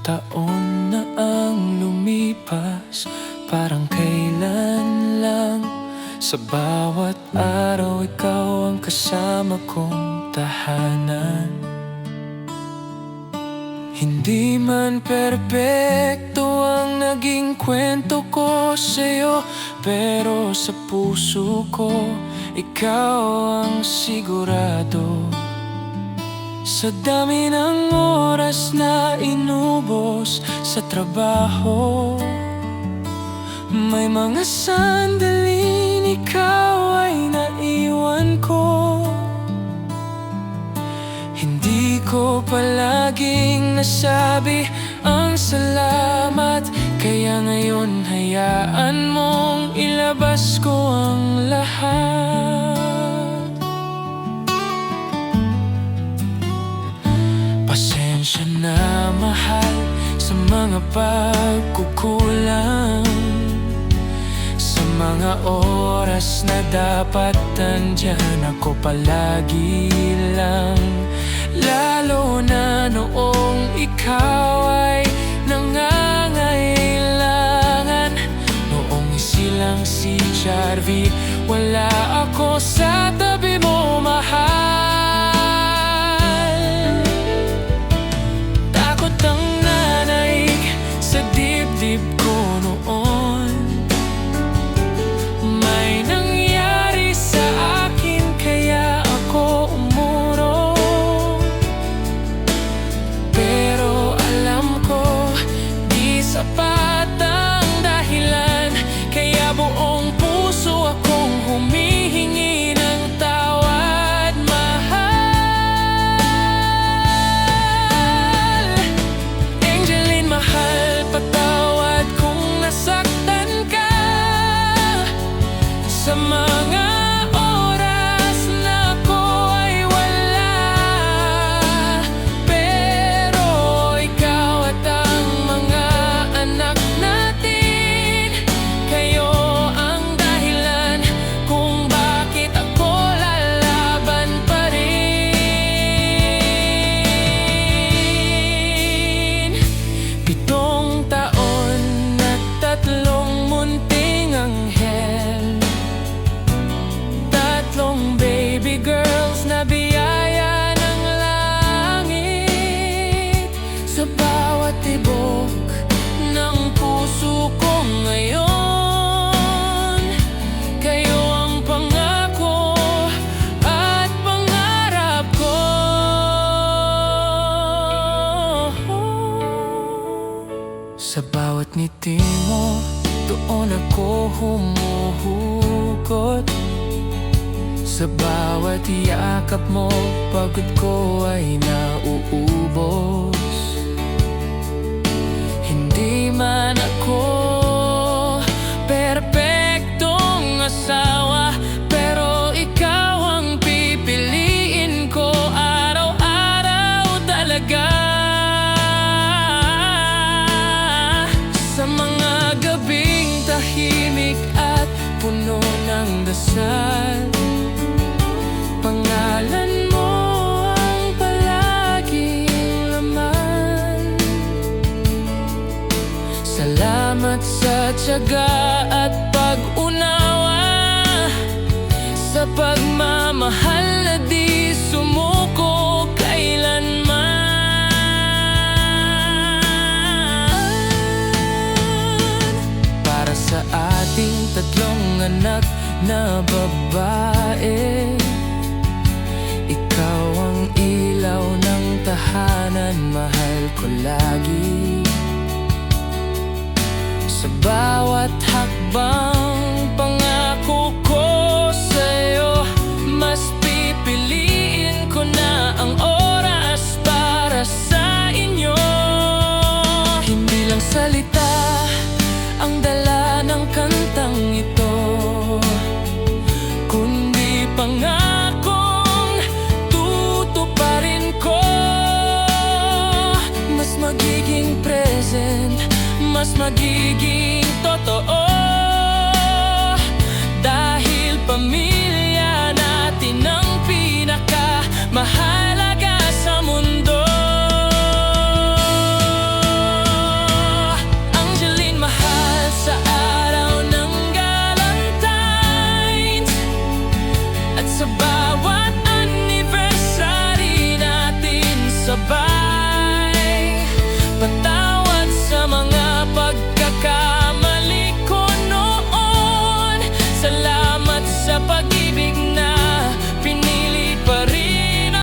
taon na ang lumipas, parang kailan lang. Sa bawat araw ikaw ang kasama kong tahanan. Hindi man perpekto ang naging kwento ko sa'yo, pero sa puso ko ikaw ang sigurado. Sa dami ng oras na inubos sa trabaho, may mga sandaling ikaw ay naiwan ko. Hindi ko palaging nasabi ang salamat, kaya ngayon hayaan mong ilabas ko ang lahat. Pasensya na mahal sa mga pagkukulang, sa mga oras na dapat andyan ako palagi lang. Lalo na noong ikaw ay nangangailangan. Noong isilang si Jarvie, wala ako sa tabi mo, mahal. Takot ang nanaig sa dibdib ko noon. May nangyari sa akin kaya ako umurong. Pero alam ko di sapat ang dahilan, kaya buong puso akong humihingi ng tawad, mahal. Angeline, mahal, patawad kung nasaktan ka sa mga oras na ako ay wala. Pero ikaw at ang mga anak natin, kayo ang dahilan kung bakit ako lalaban pa rin. 7 taon at 3 munting anghel, 3 baby girls na biyaya ng langit. Sa bawat tibok ng puso ko ngayon, kayo ang pangako at pangarap ko. Sa bawat ngiti mo, doon ako humuhugot. Sa bawat yakap mo, pagod ko ay nauubos. Hindi man ako perpektong asawa, pero ikaw ang pipiliin ko araw-araw talaga. Sa mga gabing tahimik at puno ng dasal, pangalan mo ang palaging laman. Salamat sa tiyaga at pag-unawa, sa pagmamahal na di sumuko kailanman. Para sa ating 3 anak na babae, ikaw ang ilaw ng tahanan, mahal ko lagi. Sa bawat hakbang, pangako ko sa'yo, mas pipiliin ko na ang oras para sa inyo. Hindi lang salita ang dala ng kantang ito, kundi pangakong tutuparin ko. Mas magiging present, mas magiging totoo, dahil pamilya